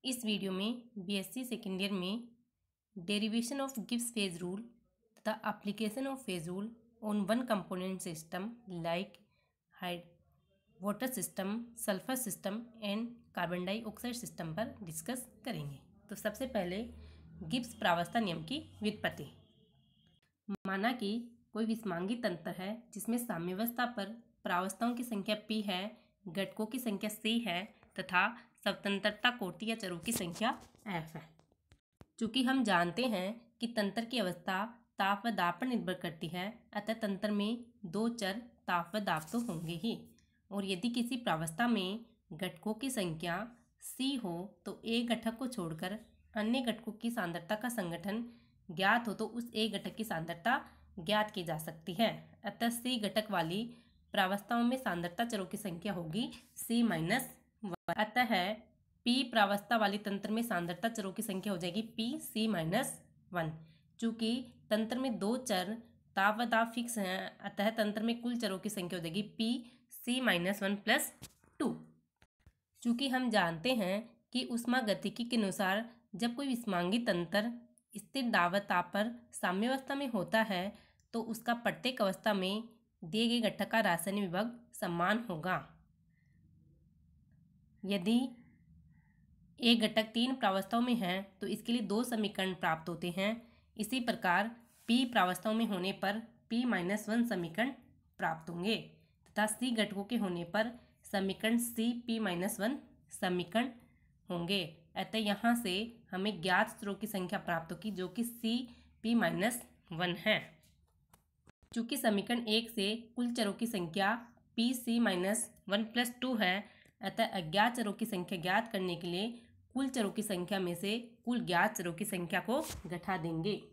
इस वीडियो में BSc second year में derivation of Gibbs phase rule तथा application of phase rule on one component system like hide water system, sulphur system and carbon dioxide system पर discuss करेंगे। तो सबसे पहले Gibbs प्रावस्था नियम की व्युत्पत्ति। माना कि कोई विषमांगी तंत्र है जिसमें साम्यावस्था पर प्रावस्थाओं की संख्या p है, घटकों की संख्या c है तथा स्वतंत्रता कोटि या चरों की संख्या f है। चूँकि हम जानते हैं कि तंत्र की अवस्था ताप व दाब पर निर्भर करती है, अतः तंत्र में दो चर ताप व दाब तो होंगे ही। और यदि किसी प्रावस्था में घटकों की संख्या c हो तो एक घटक को छोड़कर अन्य घटकों की सांद्रता का संगठन ज्ञात हो तो उस एक घटक की सांद्रता ज्ञात की जा सकती है। अतः c घटक वाली प्रावस्थाओं में सांद्रता चरों की संख्या होगी c-1। अतः p प्रावस्था वाली तंत्र में सांद्रता चरों की संख्या हो जाएगी p(c-1). चूँकि तंत्र में दो चर ताप व दाब फिक्स हैं, अतः तंत्र में कुल चरों की संख्या हो जाएगी p(c-1+2). चूँकि हम जानते हैं कि ऊष्मागतिकी के अनुसार जब कोई विषमांगी तंत्र स्थिर दाब व ताप पर साम्यावस्था में होता है तो उसका प्रत्येक अवस्था में दिए गए घटक का रासायनिक विभव समान होगा। यदि एक घटक तीन प्रावस्थाओं में है तो इसके लिए दो समीकरण प्राप्त होते हैं। इसी प्रकार p प्रावस्थाओं में होने पर p-1 समीकरण प्राप्त होंगे तथा c घटकों के होने पर समीकरण c(p-1) समीकरण होंगे। अतः यहाँ से हमें ज्ञात चरों की संख्या प्राप्त होगी जो कि c(p-1) है। चूँकि समीकरण 1 से कुल चरों की संख्या p(c-1+2) है, अतः अज्ञात चरों की संख्या ज्ञात करने के लिए कुल चरों की संख्या में से कुल ज्ञात चरों की संख्या को घटा देंगे,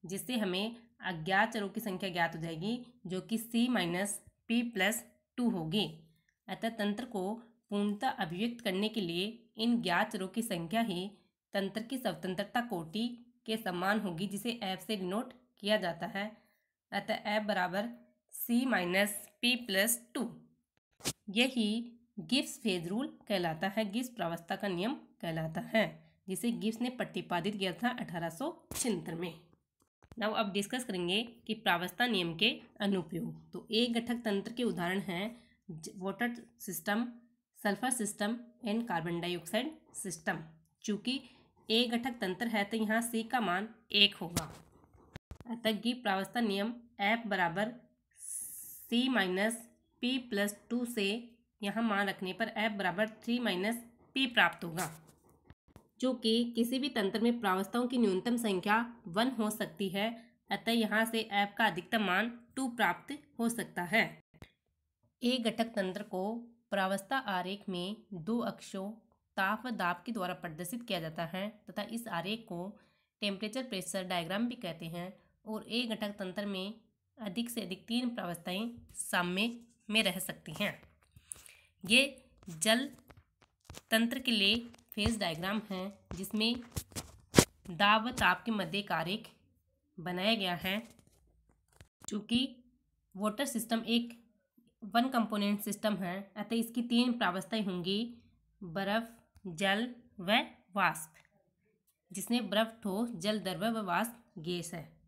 जिससे हमें अज्ञात चरों की संख्या ज्ञात हो जाएगी जो कि c-p+2 होगी। अतः तंत्र को पूर्णतः अभिव्यक्त करने के लिए इन ज्ञात चरों की संख्या ही तंत्र की स्वतंत्रता कोटि के समान होगी, जिसे f से डिनोट किया जाता है। अतः f बराबर c-p+2। यही गिब्स फेज रूल कहलाता है, गिब्स प्रावस्था का नियम कहलाता है, जिसे गिब्स ने प्रतिपादित किया था 1876 में। नाउ अब डिस्कस करेंगे कि प्रावस्था नियम के अनुप्रयोग। तो एक घटक तंत्र के उदाहरण हैं water system, sulphur system and carbon dioxide system. चूँकि एक घटक तंत्र है तो यहाँ c का मान 1 होगा। अतः गिब्स प्रावस्था नियम f बराबर c-p+2 से यहाँ मान रखने पर f बराबर 3-p प्राप्त होगा। जो कि किसी भी तंत्र में प्रावस्थाओं की न्यूनतम संख्या 1 हो सकती है, अतः यहाँ से f का अधिकतम मान 2 प्राप्त हो सकता है। एक घटक तंत्र को प्रावस्था आरेख में दो अक्षों ताप व दाब के द्वारा प्रदर्शित किया जाता है तथा इस आरेख को टेम्परेचर प्रेशर डायग्राम भी कहते हैं। और एक घटक तंत्र में अधिक से अधिक 3 प्रावस्थाएं साम्य में रह सकती हैं। ये जल तंत्र के लिए फेज डायग्राम है, जिसमें दाब व ताप के मध्य एक आरेख बनाया गया है। चूँकि वाटर सिस्टम एक वन कंपोनेंट सिस्टम है, अतः इसकी 3 प्रावस्थाएं होंगी, बर्फ, जल व वाष्प, जिसमें बर्फ ठोस, जल द्रव व वाष्प गैस है।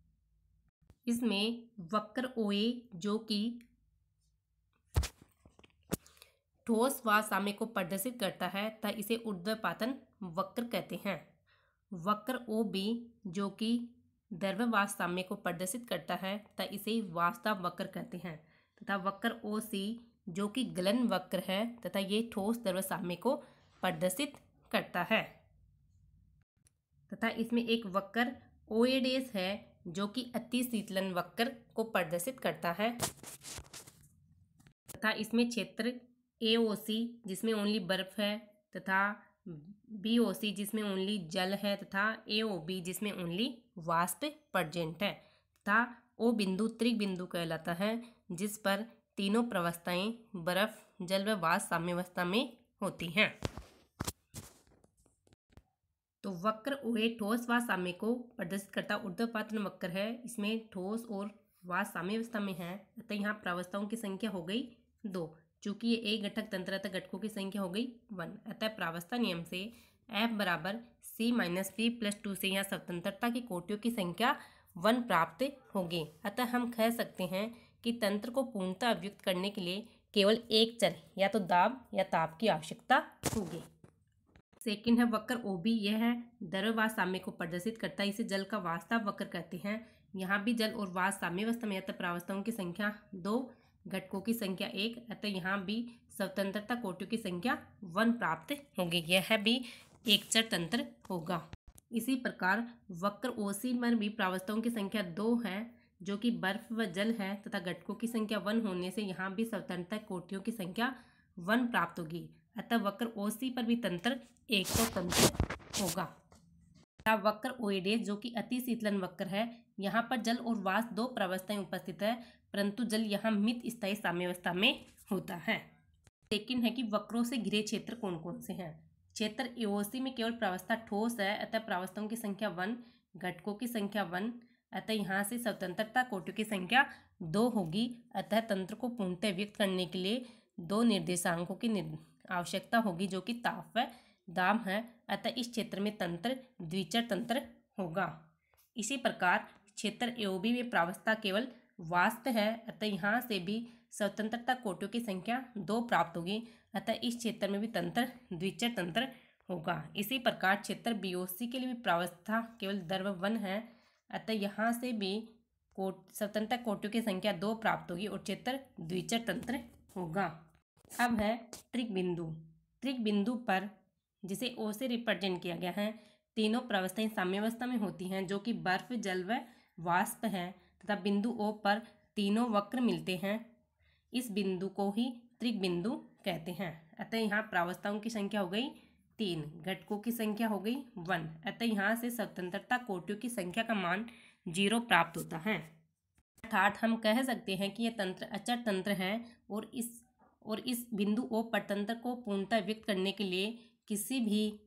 इसमें वक्र OA जो कि ठोस व साम्य को प्रदर्शित करता है तथा इसे ऊर्ध्वपातन वक्र कहते हैं। वक्र OB जो कि द्रव व साम्य को प्रदर्शित करता है तथा इसे वाष्प वक्र कहते हैं तथा वक्र OC जो कि गलन वक्र है तथा ये ठोस द्रव साम्य को प्रदर्शित करता है। तथा इसमें एक वक्र OA' है जो कि अति शीतलन वक्र को प्रदर्शित करता है तथा इसमें क्षेत्र AOC जिसमें ओनली बर्फ है तथा BOC जिसमें ओनली जल है तथा AOB जिसमें ओनली वाष्प प्रेजेंट है तथा O बिंदु त्रिक बिंदु कहलाता है, जिस पर तीनों प्रावस्थाएं बर्फ, जल व वाष्प साम्यावस्था में होती हैं। तो वक्र OA ठोस व साम्य को प्रदर्शित करता ऊर्ध्वपातन वक्र है। इसमें ठोस और वाष्प साम्यावस्था में है, अतः यहाँ प्रावस्थाओं की संख्या हो गई 2। चूँकि ये एक घटक तंत्र है तो घटकों की संख्या हो गई 1, अतः प्रावस्था नियम से एफ बराबर सी माइनस पी प्लस 2 से यहाँ स्वतंत्रता की कोटियों की संख्या 1 प्राप्त होगी। अतः हम कह सकते हैं कि तंत्र को पूर्णतः अभियुक्त करने के लिए केवल एक चर या तो दाब या ताप की आवश्यकता होगी। सेकंड है वक्र ओबी। यह है द्रव्यवात साम्य को प्रदर्शित करता है। इसे जल का वास्तव वक्र कहते हैं। यहाँ भी जल और वाष्प साम्यावस्था में अतः प्रावस्थाओं की संख्या 2, घटकों की संख्या 1, अतः यहाँ भी स्वतंत्रता कोटियों की संख्या 1 प्राप्त होगी। यह भी एक चर तंत्र होगा। इसी प्रकार वक्र ओसी में भी प्रावस्थाओं की संख्या 2 है, जो कि बर्फ व जल है, तथा घटकों की संख्या 1 होने से यहाँ भी स्वतंत्रता कोटियों की संख्या 1 प्राप्त होगी। अतः वक्र ओसी पर भी तंत्र एक तो तंत्र होगा। वक्र ओएडेस जो कि अति शीतलन वक्र है, यहाँ पर जल और वाष्प दो प्रावस्थाएं उपस्थित है, परंतु जल यहाँ मित स्थायी साम्यावस्था में होता है। सेकंड है कि वक्रों से घिरे क्षेत्र कौन कौन से हैं। क्षेत्र एओसी में केवल प्रावस्था ठोस है, अतः प्रावस्थाओं की संख्या 1, घटकों की संख्या 1, अतः यहाँ से स्वतंत्रता कोटियों की संख्या 2 होगी। अतः तंत्र को पूर्णतः व्यक्त करने के लिए 2 निर्देशांकों की आवश्यकता होगी, जो कि ताप व दाब है। अतः इस क्षेत्र में तंत्र द्विचर तंत्र होगा। इसी प्रकार क्षेत्र एओबी में प्रावस्था केवल वाष्प है, अतः यहाँ से भी स्वतंत्रता कोटियों की संख्या 2 प्राप्त होगी। अतः इस क्षेत्र में भी तंत्र द्विचर तंत्र होगा। इसी प्रकार क्षेत्र बीओसी के लिए भी प्रावस्था केवल द्रव्य 1 है, अतः यहाँ से भी स्वतंत्रता कोटियों की संख्या 2 प्राप्त होगी और क्षेत्र द्विचर तंत्र होगा। अब है त्रिक बिंदु। त्रिक बिंदु पर जिसे ओ से रिप्रेजेंट किया गया है, तीनों प्रावस्थाएं साम्यावस्था में होती हैं, जो कि बर्फ, जल व वाष्प है, तथा बिंदु ओ पर तीनों वक्र मिलते हैं। इस बिंदु को ही त्रिक बिंदु कहते हैं। अतः यहाँ प्रावस्थाओं की संख्या हो गई 3, घटकों की संख्या हो गई 1, अतः यहाँ से स्वतंत्रता कोटियों की संख्या का मान 0 प्राप्त होता है। अर्थात हम कह सकते हैं कि यह तंत्र अचर तंत्र है और इस बिंदु ओ पर तंत्र को पूर्णतः व्यक्त करने के लिए किसी भी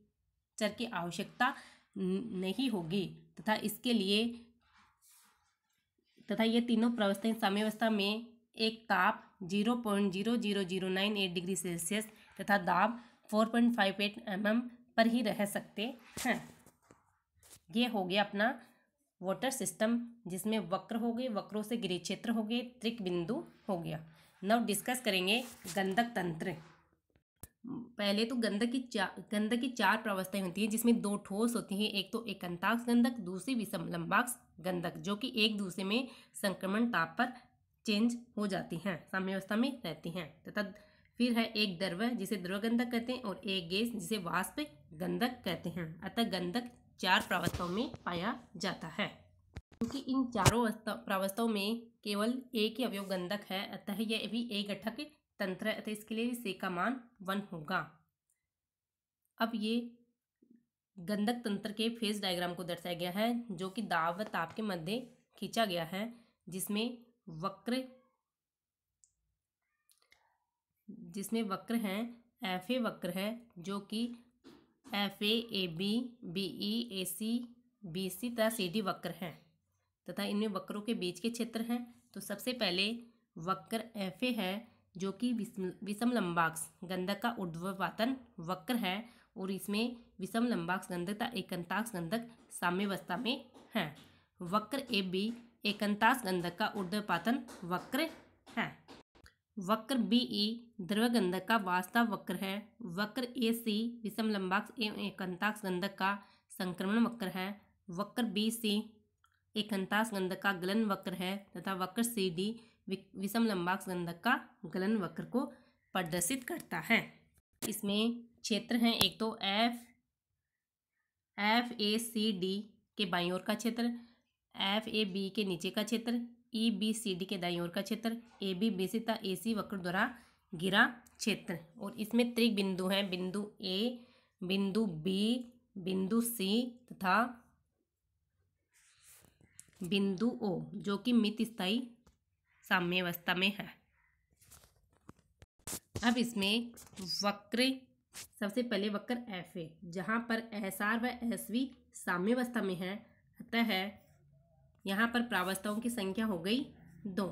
चर की आवश्यकता नहीं होगी, तथा ये तीनों प्रावस्थाएं साम्यावस्था में एक ताप 0.00098 डिग्री सेल्सियस तथा दाब 4.58 mm पर ही रह सकते हैं। ये हो गया अपना वाटर सिस्टम, जिसमें वक्र हो गए, वक्रों से घिरे क्षेत्र हो गए, त्रिक बिंदु हो गया। नाउ डिस्कस करेंगे गंधक तंत्र। पहले तो गंधक की 4 प्रावस्थाएं होती है, जिसमें 2 ठोस होती हैं। एक तो एकंताक्ष गंधक, दूसरी विषम लंबाक्ष गंधक, जो कि एक दूसरे में संक्रमण ताप पर चेंज हो जाती हैं, साम्यावस्था में रहती हैं। तथा फिर है एक द्रव्य जिसे द्रव गंधक कहते हैं और एक गैस जिसे वाष्प गंधक कहते हैं। अतः गंधक 4 प्रावस्थाओं में पाया जाता है। क्योंकि इन चारों प्रावस्थाओं में केवल एक ही अवयव गंधक है, अतः यह भी एक घटक तंत्र है, अतः इसके लिए से का मान 1 होगा। अब ये गंधक तंत्र के फेज डायग्राम को दर्शाया गया है, जो कि दाब व ताप के मध्य खींचा गया है, जिसमें वक्र हैं। एफ ए वक्र है, जो कि F A B, B E, A C, B C तथा सी डी वक्र है, तथा इनमें वक्रों के बीच के क्षेत्र हैं। तो सबसे पहले वक्र एफ ए है, जो कि विषम लंबाक्ष गंधक का ऊर्ध्वपातन वक्र है, और इसमें विषम लंबाक्ष गंधक तथा एकंताक्ष गंधक साम्यावस्था में है। वक्र ए बी एकंताक्ष गंधक का ऊर्ध्वपातन वक्र है। वक्र बी ई द्रव गंधक का वास्तव वक्र है। वक्र ए सी विषम लंबाक्ष एवं एकंताक्ष गंधक का संक्रमण वक्र है। वक्र बी सी एकंताक्ष गंधक का गलन वक्र है, तथा वक्र सी डी विषम लंबाक्ष गंधक का गलन वक्र को प्रदर्शित करता है। इसमें क्षेत्र हैं, एक तो एफ ए सी डी के बाईं ओर का क्षेत्र, एफ ए बी के नीचे का क्षेत्र, ई बी सी डी के दाईं ओर का क्षेत्र, ए बी बी सी तथा ए सी वक्र द्वारा घिरा क्षेत्र। और इसमें त्रिक बिंदु हैं, बिंदु ए, बिंदु बी, बिंदु सी तथा बिंदु ओ, जो कि मित स्थायी साम्यावस्था में है। अब इसमें वक्र, सबसे पहले वक्र एफ ए, जहाँ पर एस आर व एस वी साम्यावस्था में है, अतः यहाँ पर प्रावस्थाओं की संख्या हो गई 2,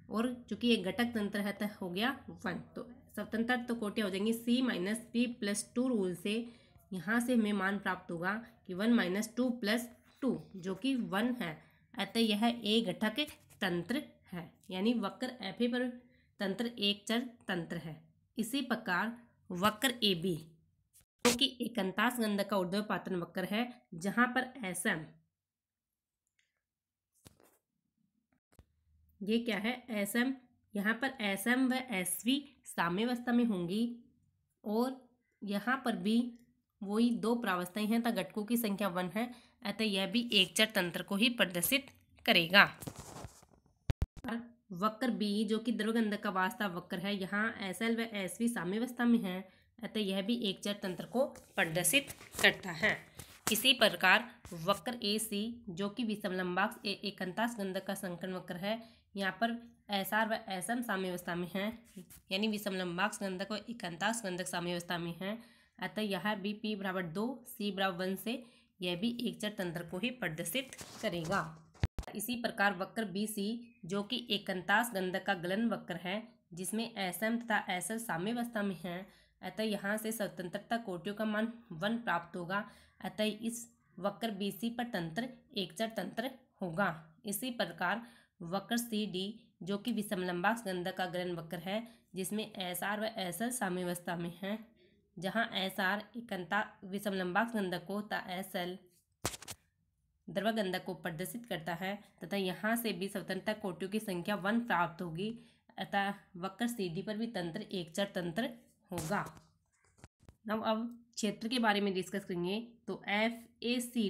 और चूंकि एक घटक तंत्र है तो हो गया 1। तो स्वतंत्र तो कोटियाँ हो जाएंगी C - P + 2 रूल से यहाँ से हमें मान प्राप्त होगा कि 1 - 2 + 2 जो कि 1 है। अतः यह ए घटक तंत्र है, यानी वक्र एफ पर तंत्र एक चर तंत्र है। इसी प्रकार वक्र ए बी जो कि एकांतांश गंधक का ऊर्ध्वाधर वक्र है, जहां पर एस एम ये क्या है, एस एम, यहाँ पर एस एम व एस वी साम्यावस्था में होंगी और यहाँ पर भी वही दो प्रावस्थाएं हैं, तथा घटकों की संख्या 1 है। अतः यह भी एक चर तंत्र को ही प्रदर्शित करेगा। वक्र बी जो कि द्रवगंधक का वास्तव वक्र है, यहाँ एस एल व एस वी साम्यावस्था में है, अतः यह भी एक चर तंत्र को प्रदर्शित करता है। इसी प्रकार वक्र ए सी जो कि विषमलंबाक्ष एकांतांश गंधक का संकर्ण वक्र है, यहाँ पर एस आर व एस एम साम्यावस्था में है, यानी विषमलंबाक्ष गंधक व एकांतांश गंधक साम्यावस्था में है। अतः यह भी P = 2 C = 1 से यह भी एक चर तंत्र को ही प्रदर्शित करेगा। इसी प्रकार वक्र बी सी जो कि एकांतांश गंधक का गलन वक्र है, जिसमें एस एम तथा एस एल साम्यावस्था में है, अतः यहाँ से स्वतंत्रता कोटियों का मान 1 प्राप्त होगा। अतः इस वक्र बी सी पर तंत्र एक चर तंत्र होगा। इसी प्रकार वक्र सी डी जो कि विषमलंबाक्ष गंधक का गलन वक्र है, जिसमें एस आर व एस एल साम्यावस्था में है, जहाँ एस आर विषमलंबाक्ष गंधक को तथा एस एल द्रवगंधक को प्रदर्शित करता है, तथा यहाँ से भी स्वतंत्रता कोटियों की संख्या 1 प्राप्त होगी। अतः वक्र सी डी पर भी तंत्र एक चर तंत्र होगा। अब क्षेत्र के बारे में डिस्कस करेंगे। तो एफ ए सी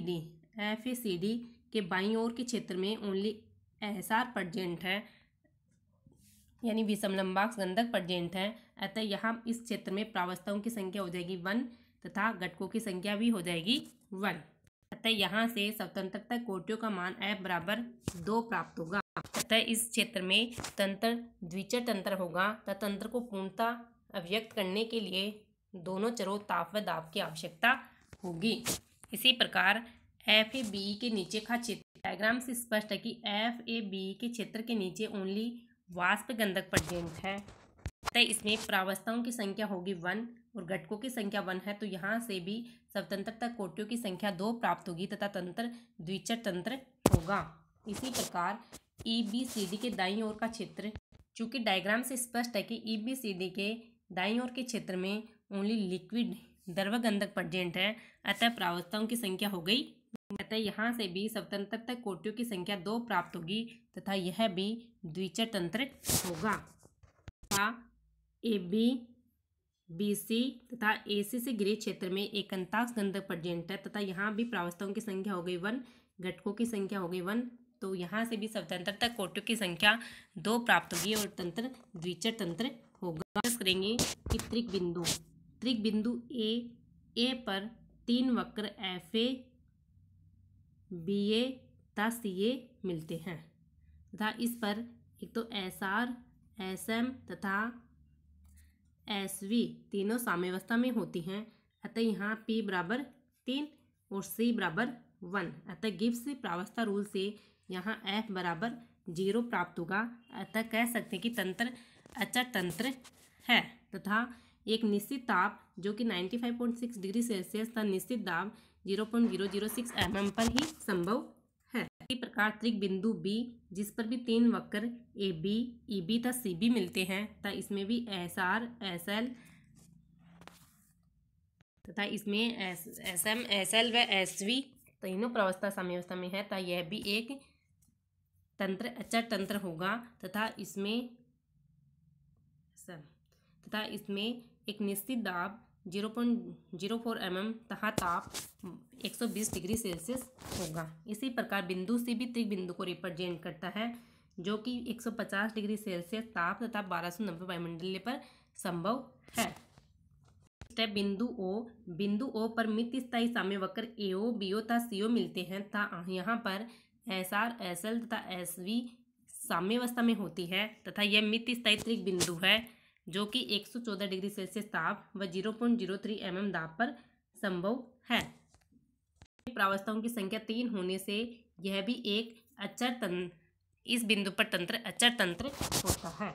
डी के बाईं ओर के क्षेत्र में ओनली एस आर प्रेजेंट है, यानी विषमलंबाक्ष गंधक प्रेजेंट है। अतः यहाँ इस क्षेत्र में प्रावस्थाओं की संख्या हो जाएगी 1 तथा घटकों की संख्या भी हो जाएगी 1। अतः यहाँ से स्वतंत्रता कोटियों का मान F = 2 प्राप्त होगा। अतः इस क्षेत्र में तंत्र द्विचर तंत्र होगा, तथा तंत्र को पूर्णतः अभिव्यक्त करने के लिए दोनों चरों ताप व दाब की आवश्यकता होगी। इसी प्रकार एफ ए बी के नीचे का क्षेत्र डायग्राम से स्पष्ट है कि एफ ए बी के क्षेत्र के नीचे ओनली वाष्प गंधक प्रेजेंट है, अतः इसमें प्रावस्थाओं की संख्या होगी 1 और घटकों की संख्या 1 है। तो यहाँ से भी स्वतंत्रता कोटियों की संख्या 2 प्राप्त होगी तथा तंत्र द्विचर तंत्र होगा। इसी प्रकार ई बी सी डी के दाईं ओर का क्षेत्र, चूंकि डायग्राम से स्पष्ट है कि ई बी सी डी के दाईं ओर के क्षेत्र में ओनली लिक्विड द्रवगंधक प्रेजेंट है, अतः प्रावस्थाओं की संख्या हो गई। अतः यहाँ से भी स्वतंत्रता कोटियों की संख्या 2 प्राप्त होगी तथा यह भी द्विचर तंत्र होगा। ए बी बी सी तथा ए सी से घिरे क्षेत्र में एकांतांश गंधक प्रेजेंट है, तथा यहाँ भी प्रावस्थाओं की संख्या हो गई 1, घटकों की संख्या हो गई 1। तो यहाँ से भी स्वतंत्रता कोटियों की संख्या 2 प्राप्त होगी और तंत्र द्विचर तंत्र होगा। करेंगे कि त्रिक बिंदु ए पर 3 वक्र एफ ए बी ए तथा सी ए मिलते हैं, तथा इस पर एक तो एस आर एस एम तथा एस वी तीनों साम्यावस्था में होती हैं। अतः यहाँ P = 3 और C = 1। अतः गिब्स प्रावस्था रूल से यहाँ F = 0 प्राप्त होगा। अतः कह सकते हैं कि तंत्र अचर तंत्र है तथा एक निश्चित ताप जो कि 95.6 डिग्री सेल्सियस तथा निश्चित दाब 0.006 mm पर ही संभव है। इसी प्रकार त्रिक बिंदु B जिस पर भी 3 वक्र ए बी ई बी तथा सी बी मिलते हैं, तथा इसमें भी एस आर एस एल तथा इसमें एस एम एस एल व एस वी तीनों प्रावस्था साम्यावस्था में है, तथा यह भी एक तंत्र अचर तंत्र होगा तथा इसमें एक निश्चित दाब 0.04 mm तथा ताप 120 डिग्री सेल्सियस होगा। इसी प्रकार बिंदु सी भी त्रिक बिंदु को रिप्रेजेंट करता है, जो कि 150 डिग्री सेल्सियस ताप तथा 1290 वायुमंडलीय पर संभव है। स्टेप बिंदु ओ पर मित स्थायी साम्य वक्र एओ बीओ तथा सीओ मिलते हैं, तथा यहाँ पर एस आर एस एल तथा एस वी साम्यावस्था में होती है, तथा यह मित स्थायी त्रिक बिंदु है जो कि 114 डिग्री सेल्सियस ताप व 0.03 mm दाब पर संभव है। प्रावस्थाओं की संख्या 3 होने से यह भी एक अचर तंत्र, इस बिंदु पर तंत्र अचर तंत्र होता है।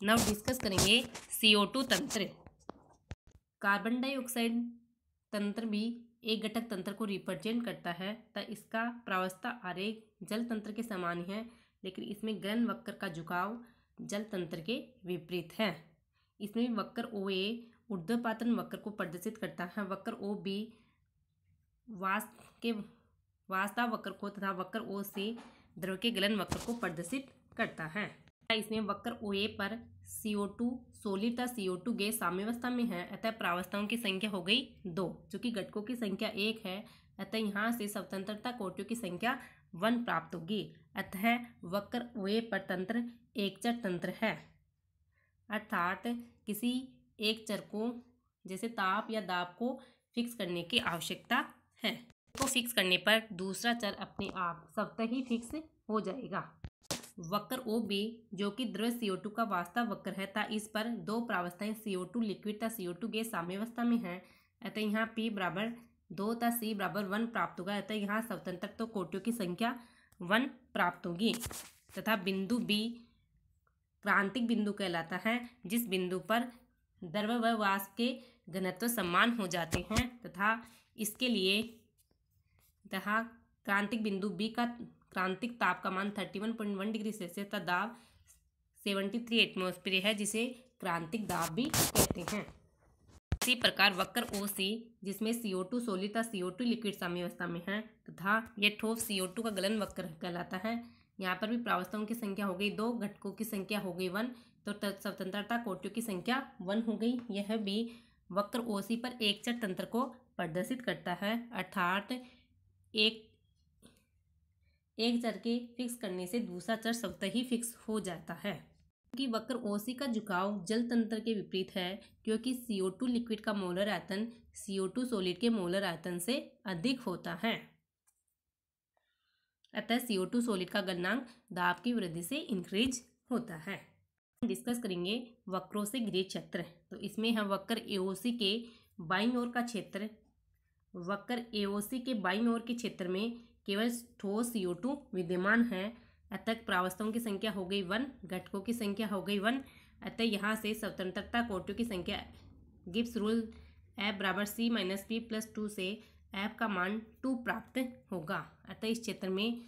नाउ डिस्कस करेंगे CO2 तंत्र। कार्बन डाइऑक्साइड तंत्र भी एक घटक तंत्र को रिप्रेजेंट करता है तो इसका प्रावस्था आरेख जल तंत्र के समान ही है, लेकिन इसमें गलन वक्र का झुकाव जल तंत्र के विपरीत है। इसमें वक्र ओ ए ऊर्ध्वपातन वक्र को प्रदर्शित करता है, वक्र ओ बी वास्ता वक्र को तथा वक्र ओ सी द्रव के गलन वक्र को प्रदर्शित करता है। इसमें वक्र ओ ए पर CO2 सॉलिड तथा CO2 गैस साम्यावस्था में है, अतः प्रावस्थाओं की संख्या हो गई 2, चूंकि घटकों की संख्या 1 है, अतः यहाँ से स्वतंत्रता कोटियों की संख्या 1 प्राप्त होगी। अतः वक्र ओ ए पर तंत्र एक चर तंत्र है, अर्थात किसी एक चर को जैसे ताप या दाब को फिक्स करने की आवश्यकता है। को फिक्स करने पर दूसरा चर अपने आप स्वतः ही फिक्स हो जाएगा। वक्र ओ बी जो कि द्रव CO2 का वास्तव वक्र है था, इस पर दो प्रावस्थाएं CO2 लिक्विड तथा CO2 गैस साम्यावस्था में है, अतः यहाँ P बराबर 2 तथा C बराबर 1 प्राप्त होगा, अतः यहाँ स्वतंत्रता कोटियों की संख्या 1 प्राप्त होगी। तथा बिंदु B क्रांतिक बिंदु कहलाता है, जिस बिंदु पर द्रव व वाष्प के घनत्व समान हो जाते हैं तथा इसके लिए क्रांतिक बिंदु B का क्रांतिक ताप का मान 31.1 डिग्री सेल्सियस तथा दाब 73 एटमॉस्फेयर है, जिसे क्रांतिक दाब भी कहते हैं। इसी प्रकार वक्र ओ सी जिसमें CO2 सॉलिड तथा CO2 लिक्विड साम्यावस्था में है तथा यह ठोस CO2 का गलन वक्र कहलाता है। यहाँ पर भी प्रावस्थाओं की संख्या हो गई 2, घटकों की संख्या हो गई 1, तो स्वतंत्रता कोटियों की संख्या 1 हो गई। यह भी वक्र ओ सी पर एक चर तंत्र को प्रदर्शित करता है, अर्थात एक चर के फिक्स करने से दूसरा चर स्वतः ही फिक्स हो जाता है। क्योंकि वक्र ओ सी का झुकाव जल तंत्र के विपरीत है, क्योंकि CO2 लिक्विड का मोलर आयतन CO2 सॉलिड के मोलर आयतन से अधिक होता है, अतः CO2 सॉलिड का गलनांक दाब की वृद्धि से इंक्रीज होता है। डिस्कस करेंगे वक्रों से घिरे क्षेत्र। तो इसमें हम वक्र AOC के बाईं ओर का क्षेत्र, वक्र AOC के बाईं ओर के क्षेत्र में केवल ठोस CO2 विद्यमान है, अतः प्रावस्थाओं की संख्या हो गई 1, घटकों की संख्या हो गई 1, अतः यहाँ से स्वतंत्रता कोटियों की संख्या गिब्स रूल F बराबर C माइनस P प्लस 2 से F का मान 2 प्राप्त होगा, अतः इस क्षेत्र में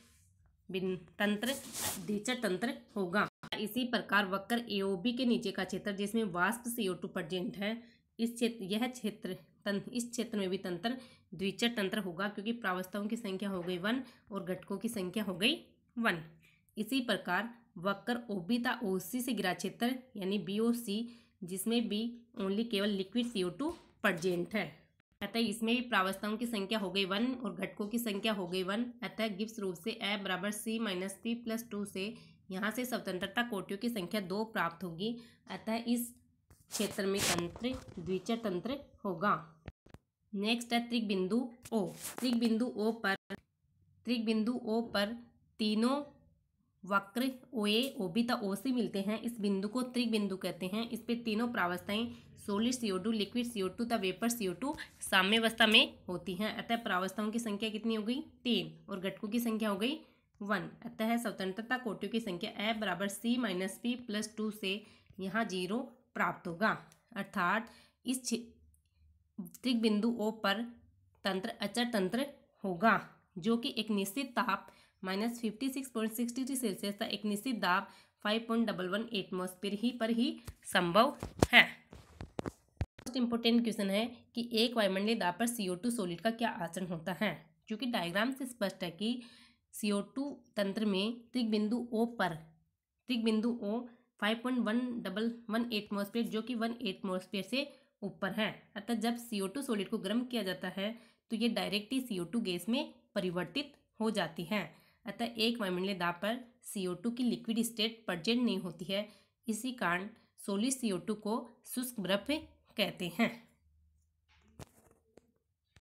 तंत्र द्विचर तंत्र होगा। इसी प्रकार वक्र AOB के नीचे का क्षेत्र जिसमें वाष्प CO2 प्रेजेंट है, इस क्षेत्र में भी तंत्र द्विचर तंत्र होगा, क्योंकि प्रावस्थाओं की संख्या हो गई 1 और घटकों की संख्या हो गई 1। इसी प्रकार वक्र OB तथा OC से घिरा क्षेत्र यानी BOC जिसमें भी ओनली केवल लिक्विड CO2 प्रेजेंट है, अतः इसमें भी प्रावस्थाओं की संख्या हो गई 1 और घटकों की संख्या हो गई 1, अतः गिब्स रूल से F बराबर C माइनस P प्लस 2 से यहाँ से स्वतंत्रता कोटियों की संख्या 2 प्राप्त होगी, अतः इस क्षेत्र में तंत्र द्विचर तंत्र होगा। नेक्स्ट है त्रिक बिंदु O। त्रिक बिंदु O पर तीनों वक्र OA, OB तथा OC मिलते हैं। इस बिंदु को त्रिक बिंदु कहते हैं। इस पे तीनों प्रावस्थाएं सॉलिड CO2, लिक्विड CO2 तथा वेपर CO2 साम्यावस्था में होती हैं, अतः प्रावस्थाओं की संख्या कितनी हो गई 3 और घटकों की संख्या हो गई 1, अतः स्वतंत्रता कोटियों की संख्या F बराबर C माइनस P प्लस 2 से यहाँ 0 प्राप्त होगा, अर्थात इस त्रिक बिंदु O पर तंत्र अचर तंत्र होगा, जो कि एक निश्चित ताप -56.6 डिग्री सेल्सियस तथा एक निश्चित दाब 5.11 एटमॉस्फेयर ही पर ही संभव है। मोस्ट इम्पोर्टेंट क्वेश्चन है कि एक वायुमंडलीय दाब पर CO2 सॉलिड का क्या आचरण होता है। क्योंकि डायग्राम से स्पष्ट है कि CO2 तंत्र में त्रिक बिंदु O 5.111 एटमॉस्फेयर जो कि 1 एटमॉस्फेयर से ऊपर है, अतः जब CO2 सॉलिड को गर्म किया जाता है तो ये डायरेक्ट ही CO2 गैस में परिवर्तित हो जाती है, अतः एक वायुमंडलीय दाब पर CO2 की लिक्विड स्टेट प्रेजेंट नहीं होती है। इसी कारण सॉलिड CO2 को शुष्क बर्फ कहते हैं।